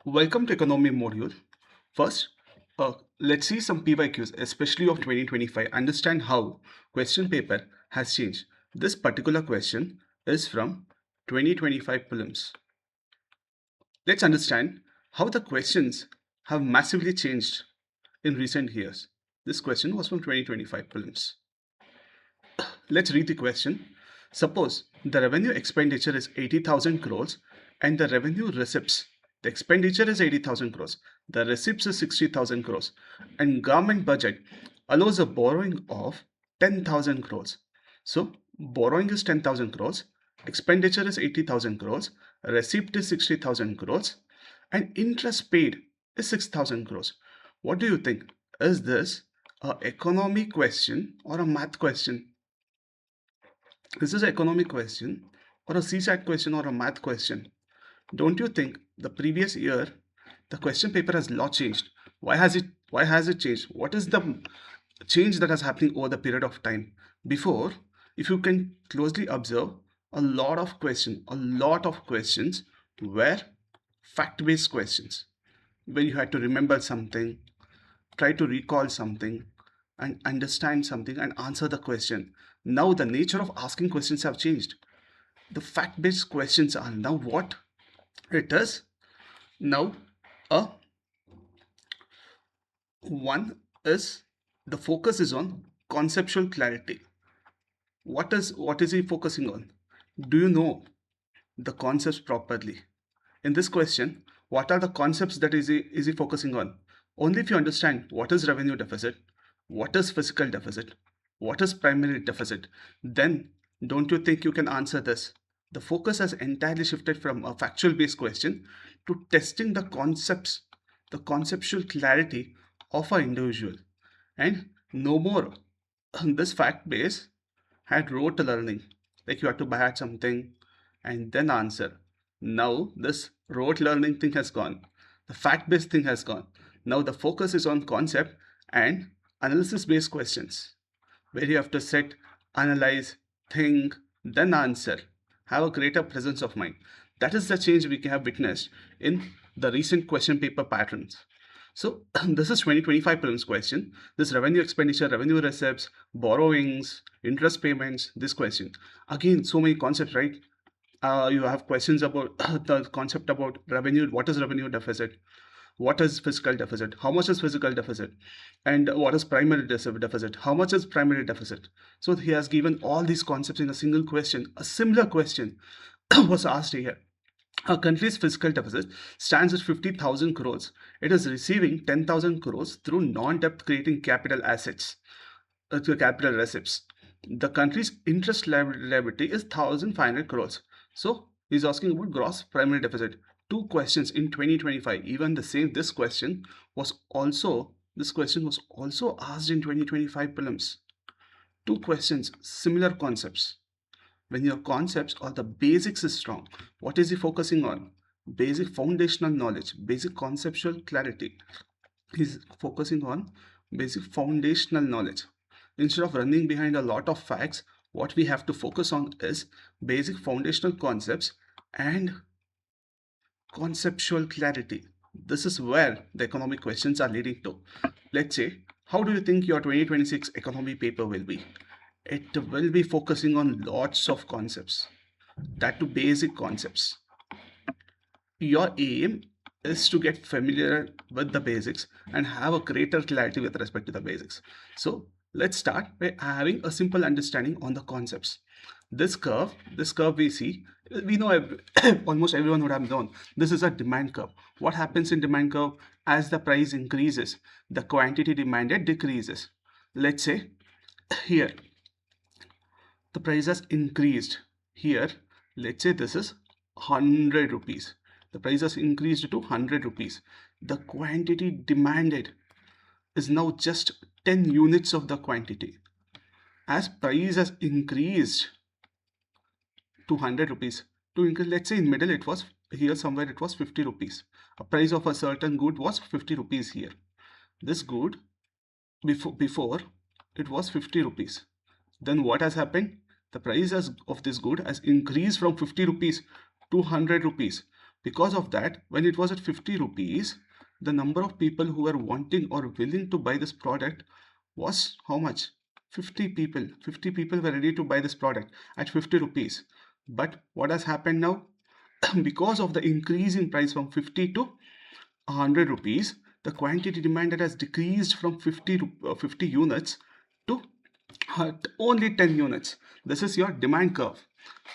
Welcome to economy module. First, let's see some PYQs, especially of 2025. Understand how question paper has changed. This particular question is from 2025 prelims. Let's understand how the questions have massively changed in recent years. This question was from 2025 prelims. Let's read the question. Suppose the revenue expenditure is 80,000 crores and the revenue receipts. The expenditure is 80,000 crores. The receipts is 60,000 crores. And government budget allows a borrowing of 10,000 crores. So borrowing is 10,000 crores. Expenditure is 80,000 crores. Receipt is 60,000 crores. And interest paid is 6,000 crores. What do you think? Is this a economy question or a math question? This is an economic question or a CSAT question or a math question. Don't you think the previous year the question paper has lot changed? Why has it changed? What is the change that is happening over the period of time? Before, if you can closely observe, a lot of questions were fact-based questions where you had to remember something, try to recall something, and understand something and answer the question. Now the nature of asking questions have changed. The fact-based questions are now what it is. Now a one is the focus is on conceptual clarity. What is he focusing on? Do you know the concepts properly? In this question, what are the concepts that is he focusing on? Only if you understand what is revenue deficit, what is fiscal deficit, what is primary deficit, then don't you think you can answer this? The focus has entirely shifted from a factual based question to testing the concepts, the conceptual clarity of an individual. And no more this fact base had rote learning, like you had to buy something and then answer. Now this rote learning thing has gone, the fact based thing has gone. Now the focus is on concept and analysis based questions where you have to sit, analyze, think, then answer, have a greater presence of mind. That is the change we have witnessed in the recent question paper patterns. So this is 2025 prelims question. This revenue expenditure, revenue receipts, borrowings, interest payments, this question. Again, so many concepts, right? You have questions about the concept about revenue. What is revenue deficit? What is fiscal deficit? How much is fiscal deficit? And what is primary deficit? How much is primary deficit? So he has given all these concepts in a single question. A similar question was asked here. A country's fiscal deficit stands at 50,000 crores. It is receiving 10,000 crores through non-debt creating capital assets, through capital receipts. The country's interest liability is 1,500 crores. So he's asking about gross primary deficit. Two questions in 2025. Even the same, this question was also asked in 2025 prelims. Two questions, similar concepts. When your concepts or the basics is strong, what is he focusing on? Basic foundational knowledge, basic conceptual clarity. He's focusing on basic foundational knowledge. Instead of running behind a lot of facts, what we have to focus on is basic foundational concepts and conceptual clarity. This is where the economic questions are leading to. Let's say, how do you think your 2026 economy paper will be? It will be focusing on lots of concepts, that to basic concepts. Your aim is to get familiar with the basics and have a greater clarity with respect to the basics. So let's start by having a simple understanding on the concepts. This curve we see, we know almost everyone would have known this is a demand curve. What happens in demand curve? As the price increases, the quantity demanded decreases. Let's say here the price has increased. Here, let's say this is 100 rupees. The price has increased to 100 rupees. The quantity demanded is now just 10 units of the quantity. As price has increased to 100 rupees, to increase, let's say in middle it was here somewhere it was 50 rupees. A price of a certain good was 50 rupees here. This good before it was 50 rupees. Then what has happened? The price of this good has increased from 50 rupees to 100 rupees. Because of that, when it was at 50 rupees, the number of people who were wanting or willing to buy this product was how much? 50 people. 50 people were ready to buy this product at 50 rupees. But what has happened now? Because of the increase in price from 50 to 100 rupees, the quantity demanded has decreased from 50 units to only 10 units. This is your demand curve.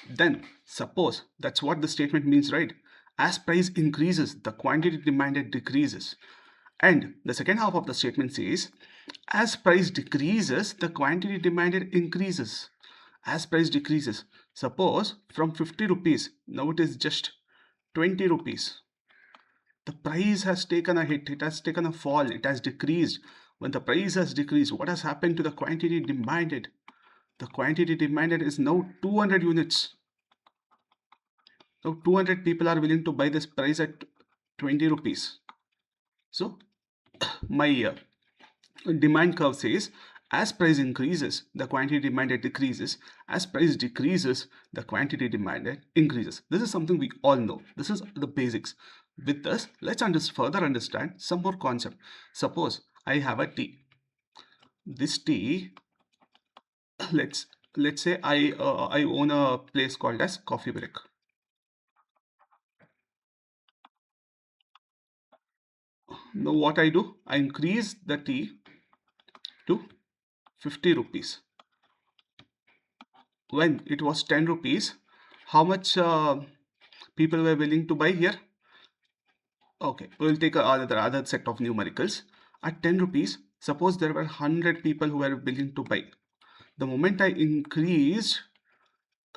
Then suppose that's what the statement means, right? As price increases, the quantity demanded decreases. And the second half of the statement says, as price decreases, the quantity demanded increases. As price decreases, suppose from 50 rupees, now it is just 20 rupees. The price has taken a hit, it has taken a fall, it has decreased. When the price has decreased, what has happened to the quantity demanded? The quantity demanded is now 200 units. So 200 people are willing to buy this price at 20 rupees. So my demand curve says as price increases, the quantity demanded decreases. As price decreases, the quantity demanded increases. This is something we all know. This is the basics. With this, let's further understand some more concept. Suppose I have a tea. This tea, let's say I own a place called as Coffee Break. Now what I do, I increase the tea to 50 rupees. When it was 10 rupees, how much people were willing to buy here? Okay, we'll take another set of numericals. At 10 rupees, suppose there were 100 people who were willing to buy. The moment I increased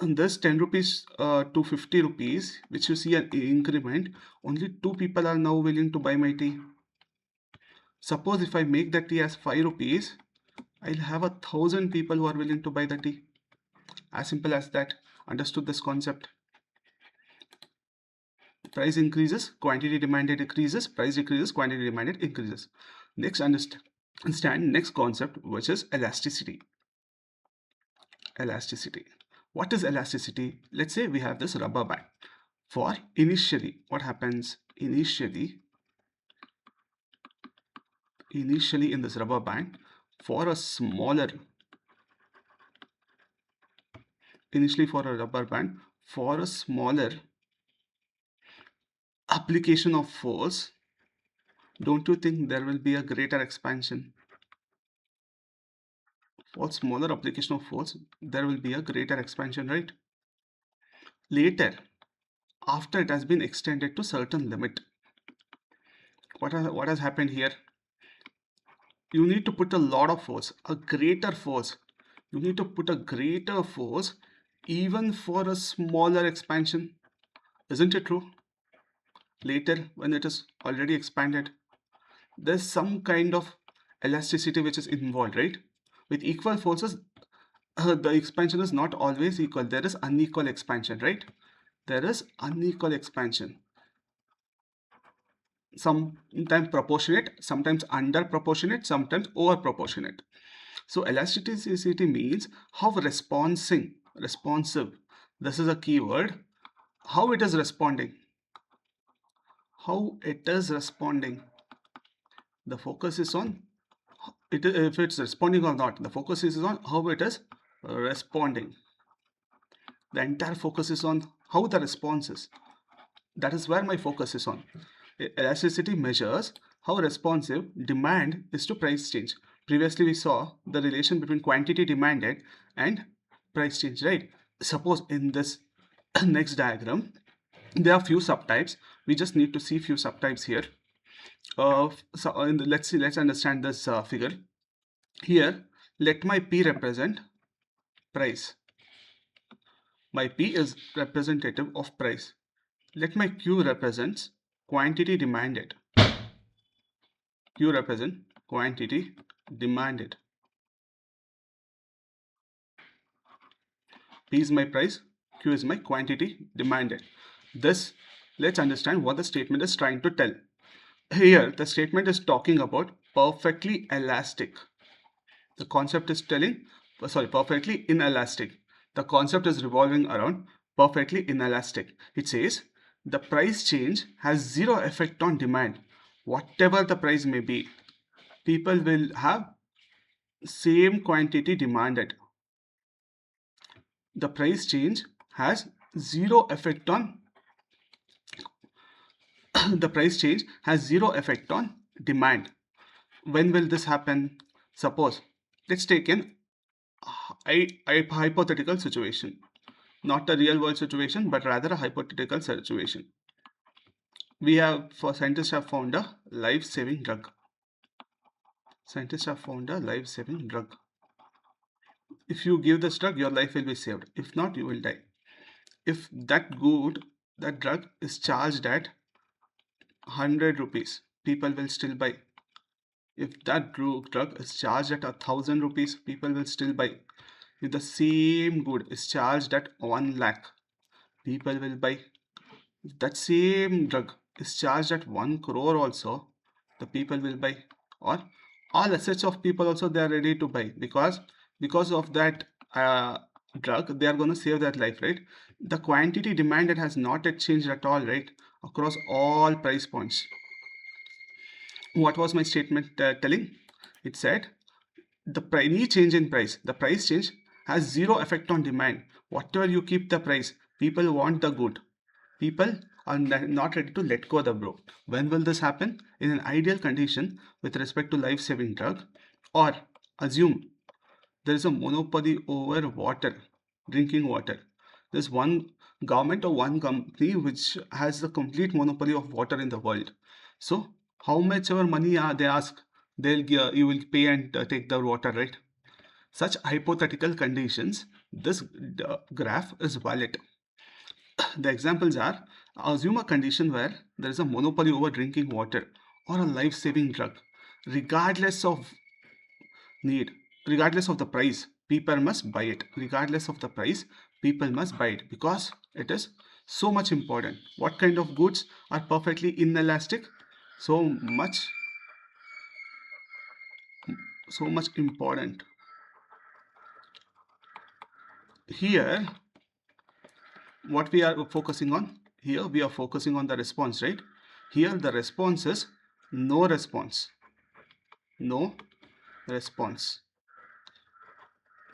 this 10 rupees to 50 rupees, which you see an increment, only 2 people are now willing to buy my tea. Suppose if I make the tea as 5 rupees, I'll have 1,000 people who are willing to buy the tea. As simple as that. Understood this concept? Price increases, quantity demanded decreases, price decreases, quantity demanded increases. Next, understand next concept, which is elasticity. Elasticity. What is elasticity? Let's say we have this rubber band. For initially, what happens? Initially in this rubber band, for a smaller, application of force, don't you think there will be a greater expansion? For smaller application of force, there will be a greater expansion, right? Later, after it has been extended to certain limit, what has happened here? You need to put a lot of force, a greater force. You need to put a greater force even for a smaller expansion. Isn't it true? Later, when it is already expanded, there's some kind of elasticity which is involved, right? With equal forces, the expansion is not always equal. There is unequal expansion, right? There is unequal expansion. Sometimes proportionate, sometimes under proportionate, sometimes over proportionate. So elasticity means how responsive, this is a keyword, how it is responding. How it is responding. The focus is on it, if it's responding or not. The focus is on how it is responding. The entire focus is on how the response is. That is where my focus is on. Elasticity measures how responsive demand is to price change. Previously we saw the relation between quantity demanded and price change, right? Suppose in this next diagram, there are few subtypes. We just need to see few subtypes here. Let's understand this figure. Here, let my P represent price. My P is representative of price. Let my Q represents quantity demanded. Q represent quantity demanded. P is my price, Q is my quantity demanded. This, let's understand what the statement is trying to tell. Here, the statement is talking about perfectly elastic. The concept is perfectly inelastic. The concept is revolving around perfectly inelastic. It says The price change has zero effect on demand. Whatever the price may be, people will have same quantity demanded. The price change has zero effect on the price change has zero effect on demand. When will this happen? Suppose, let's take an hypothetical situation, not a real world situation, but rather a hypothetical situation. We have, for scientists have found a life-saving drug. Scientists have found a life-saving drug. If you give this drug, your life will be saved. If not, you will die. If that drug is charged at 100 rupees, people will still buy. If that drug is charged at 1,000 rupees, people will still buy. If the same good is charged at 1 lakh, people will buy. If that same drug is charged at 1 crore also, the people will buy. Or all assets of people also they are ready to buy, because of that drug they are going to save their life, right? The quantity demanded has not yet changed at all, right? Across all price points. What was my statement telling? It said any change in price, the price change has zero effect on demand. Whatever you keep the price, people want the good. People are not ready to let go of the bro. When will this happen? In an ideal condition with respect to life-saving drug, or assume there is a monopoly over water, drinking water. There's one government or one company which has the complete monopoly of water in the world. So how much ever money they ask, you will pay and take the water, right? Such hypothetical conditions, this graph is valid. The examples are, assume a condition where there is a monopoly over drinking water or a life-saving drug. Regardless of need, regardless of the price, people must buy it. Regardless of the price, people must buy it because it is so much important. What kind of goods are perfectly inelastic? So much important. Here, what we are focusing on, here we are focusing on the response, right? Here the response is no response. No response.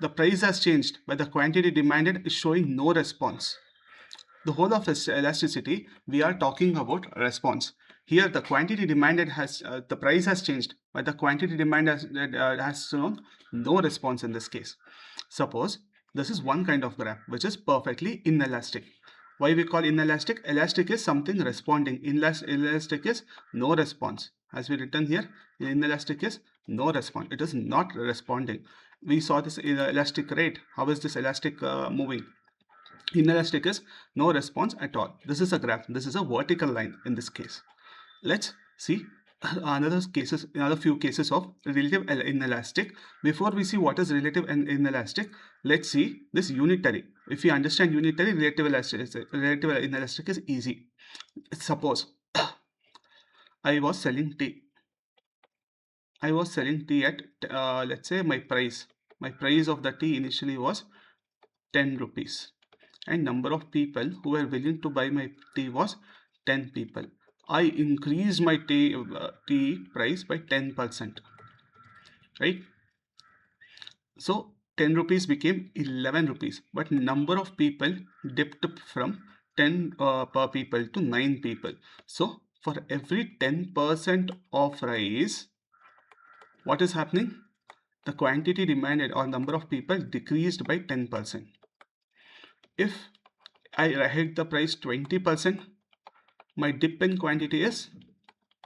The price has changed, but the quantity demanded is showing no response. The whole of this elasticity, we are talking about response. Here the quantity demanded has, the price has changed, but the quantity demanded has shown no response in this case. Suppose this is one kind of graph which is perfectly inelastic. Why we call inelastic? Elastic is something responding. Inelastic is no response. As we written here, inelastic is no response. It is not responding. We saw this elastic rate. How is this elastic moving? Inelastic is no response at all. This is a graph. This is a vertical line in this case. Let's see another few cases of relative inelastic. Before we see what is relative and inelastic, let's see this unitary. If we understand unitary, relative inelastic is easy. Suppose I was selling tea. I was selling tea at let's say my price of the tea initially was 10 rupees, and number of people who were willing to buy my tea was 10 people. I increased my tea price by 10%, right? So 10 rupees became 11 rupees, but number of people dipped from 10 per people to 9 people. So for every 10% of rise, what is happening? The quantity demanded or number of people decreased by 10%. If I hit the price 20%, my dip in quantity is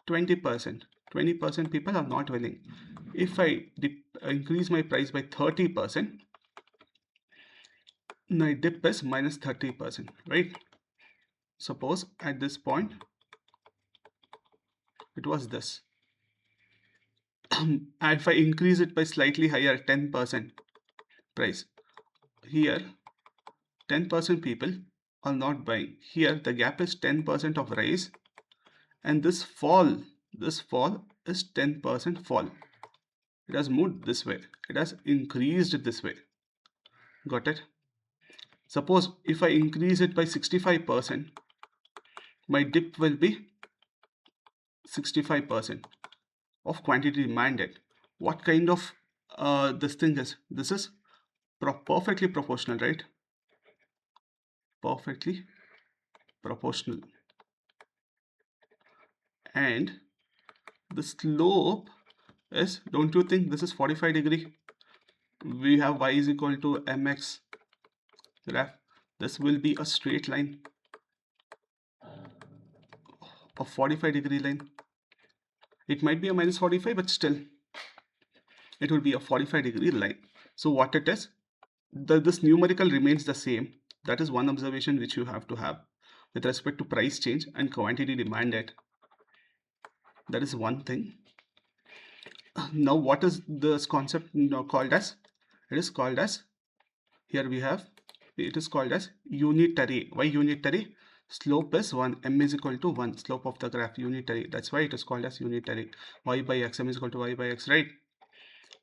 20%. 20% people are not willing. If I increase my price by 30%, my dip is minus 30%, right? Suppose at this point, it was this. If I increase it by slightly higher, 10% price, here 10% people are not buying. Here the gap is 10% of rise, and this fall is 10% fall. It has moved this way. It has increased this way. Got it? Suppose if I increase it by 65%, my dip will be 65% of quantity demanded. What kind of this thing is? This is perfectly proportional, right? Perfectly proportional. And the slope is, don't you think this is 45 degree? We have y is equal to mx graph. This will be a straight line, a 45-degree line. It might be a minus 45, but still it will be a 45-degree line. So what it is, this numerical remains the same. That is one observation which you have to have with respect to price change and quantity demanded. That is one thing. Now what is this concept called as? It is called as, here we have, it is called as unitary. Why unitary? Slope is 1, m is equal to 1, slope of the graph, unitary. That's why it is called as unitary. Y by x, m is equal to y by x, right?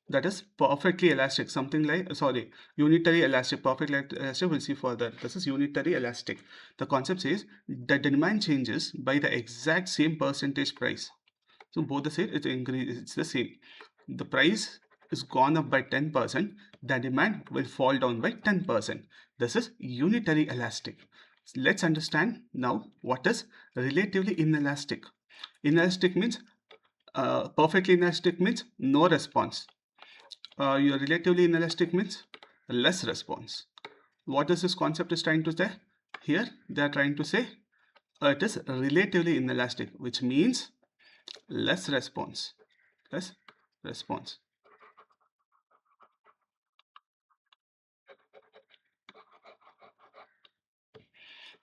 That is perfectly elastic, something like, sorry, unitary elastic, perfectly elastic, we'll see further. This is unitary elastic. The concept says that the demand changes by the exact same percentage price. So both the same, it's the same. The price is gone up by 10%, the demand will fall down by 10%. This is unitary elastic. Let's understand now what is relatively inelastic. Inelastic means, perfectly inelastic means no response. Your relatively inelastic means less response. What is this concept is trying to say? Here they are trying to say it is relatively inelastic, which means less response. Less response.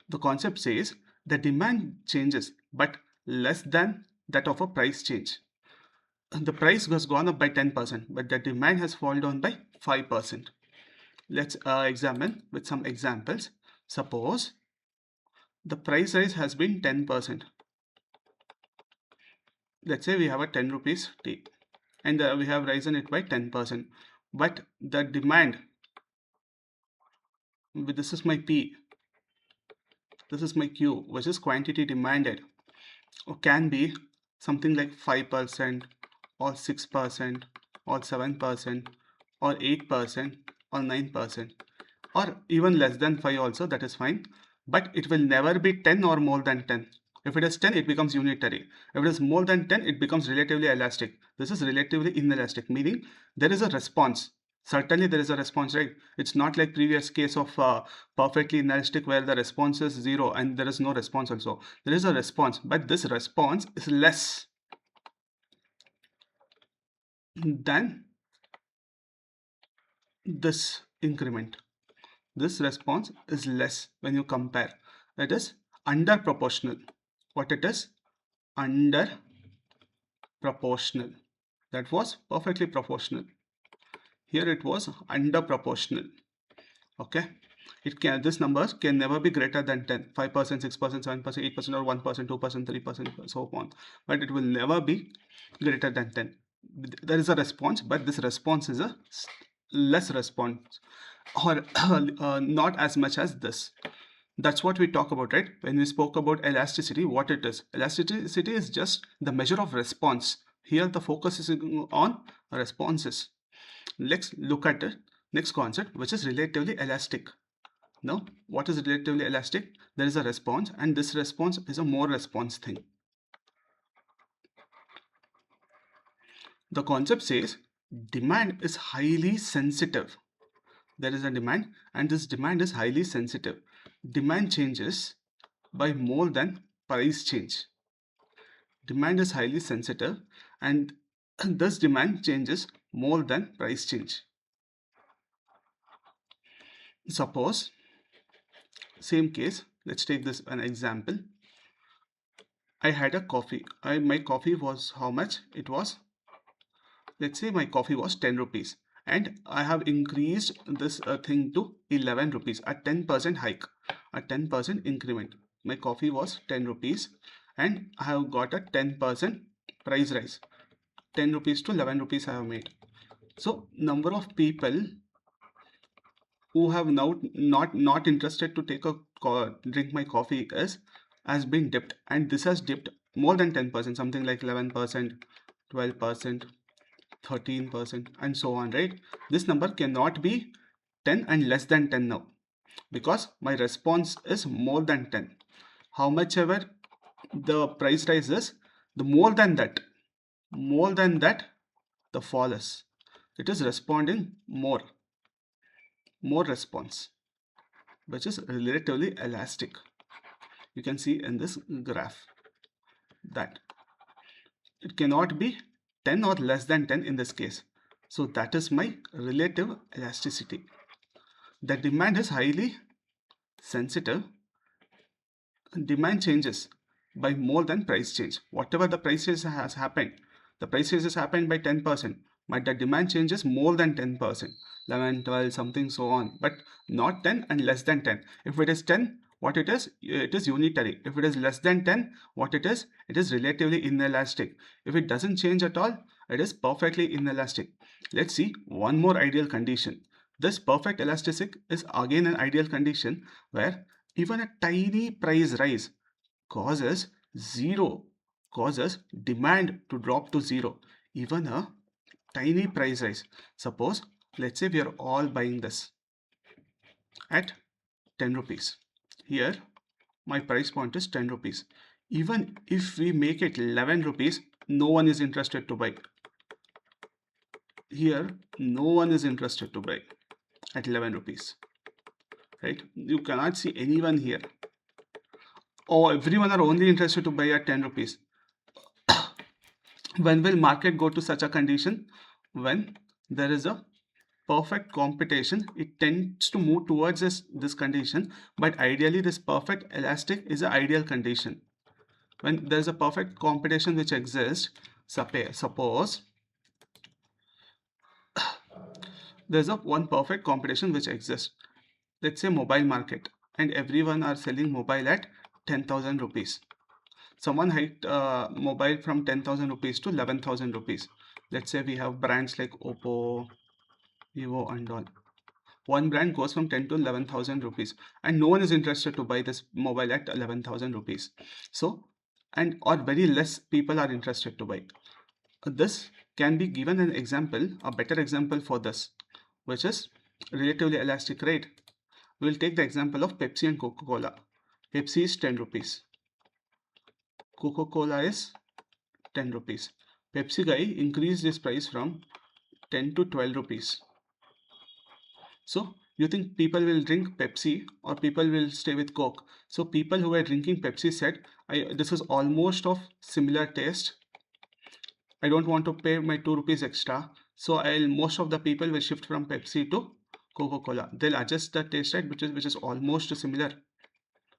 The concept says the demand changes but less than that of a price change. The price has gone up by 10%, but the demand has fallen down by 5%. Let's examine with some examples. Suppose the price rise has been 10%. Let's say we have a 10 rupees tea and we have risen it by 10%. But the demand, this is my P, this is my Q, which is quantity demanded, or can be something like 5% or 6% or 7% or 8% or 9%, or even less than 5 also, that is fine, but it will never be 10 or more than 10. If it is 10, it becomes unitary. If it is more than 10, it becomes relatively elastic. This is relatively inelastic, meaning there is a response. Certainly there is a response, right? It's not like previous case of perfectly inelastic where the response is 0 and there is no response also. There is a response, but this response is less than this increment. This response is less when you compare. It is under proportional. What it is? Under proportional. That was perfectly proportional. Here it was under proportional. Okay, it can, this numbers can never be greater than 10, 5%, 6%, 7%, 8%, or 1%, 2%, 3%, so on, but it will never be greater than 10. There is a response, but this response is a less response, or not as much as this. That's what we talk about, right? When we spoke about elasticity, what it is? Elasticity is just the measure of response. Here the focus is on responses. Let's look at the next concept, which is relatively elastic. Now, what is relatively elastic? There is a response, and this response is a more response thing. The concept says demand is highly sensitive. There is a demand, and this demand is highly sensitive. Demand changes by more than price change. Demand is highly sensitive, and this demand changes more than price change. Suppose, same case, let's take this an example. I had a coffee. My coffee was how much? It was, let's say my coffee was 10 rupees, and I have increased this thing to 11 rupees, a 10% hike, a 10% increment. My coffee was 10 rupees and I have got a 10% price rise. 10 rupees to 11 rupees I have made. So number of people who have now not interested to take a drink my coffee is has been dipped, and this has dipped more than 10%, something like 11%, 12%, 13%, and so on, right? This number cannot be 10 and less than 10 now, because my response is more than 10. How much ever the price rises, the more than that, the fall is. It is responding more response, which is relatively elastic. You can see in this graph that it cannot be 10 or less than 10 in this case. So that is my relative elasticity. The demand is highly sensitive. Demand changes by more than price change. Whatever the price change has happened, the price change has happened by 10%, but the demand changes more than 10%, 11, 12, something so on, but not 10 and less than 10. If it is 10, what it is unitary. If it is less than 10, what it is relatively inelastic. If it doesn't change at all, it is perfectly inelastic. Let's see one more ideal condition. This perfect elastic is again an ideal condition where even a tiny price rise causes zero, causes demand to drop to zero. Even a tiny price rise. Suppose, let's say we are all buying this at 10 rupees. Here, my price point is 10 rupees. Even if we make it 11 rupees, no one is interested to buy. Here, no one is interested to buy at 11 rupees. Right? You cannot see anyone here. Or everyone are only interested to buy at 10 rupees. When will market go to such a condition? When there is a perfect competition, it tends to move towards this condition, but ideally this perfect elastic is an ideal condition. When there is a perfect competition which exists, suppose there's a one perfect competition which exists. Let's say mobile market, and everyone are selling mobile at 10,000 rupees. Someone hiked mobile from 10,000 rupees to 11,000 rupees. Let's say we have brands like Oppo, Vivo, and all. One brand goes from 10 to 11,000 rupees, and no one is interested to buy this mobile at 11,000 rupees. So, and or very less people are interested to buy. This can be given an example, a better example for this, which is relatively elastic rate. We will take the example of Pepsi and Coca-Cola. Pepsi is 10 rupees. Coca-Cola is 10 rupees. Pepsi guy increased this price from 10 to 12 rupees. So you think people will drink Pepsi or people will stay with Coke? So people who were drinking Pepsi said, this is almost of similar taste. I don't want to pay my 2 rupees extra. So most of the people will shift from Pepsi to Coca-Cola. They'll adjust the taste rate, which is almost similar.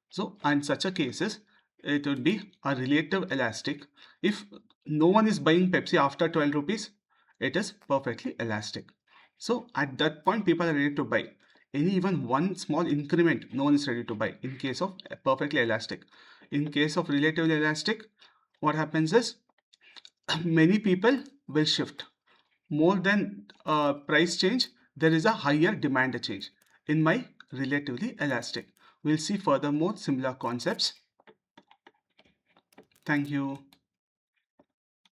So in such a cases, it would be a relative elastic. If no one is buying Pepsi after 12 rupees, it is perfectly elastic. So at that point, people are ready to buy. Even one small increment, no one is ready to buy in case of perfectly elastic. In case of relatively elastic, what happens is many people will shift. More than price change, there is a higher demand change in my relatively elastic. We'll see furthermore similar concepts. Thank you.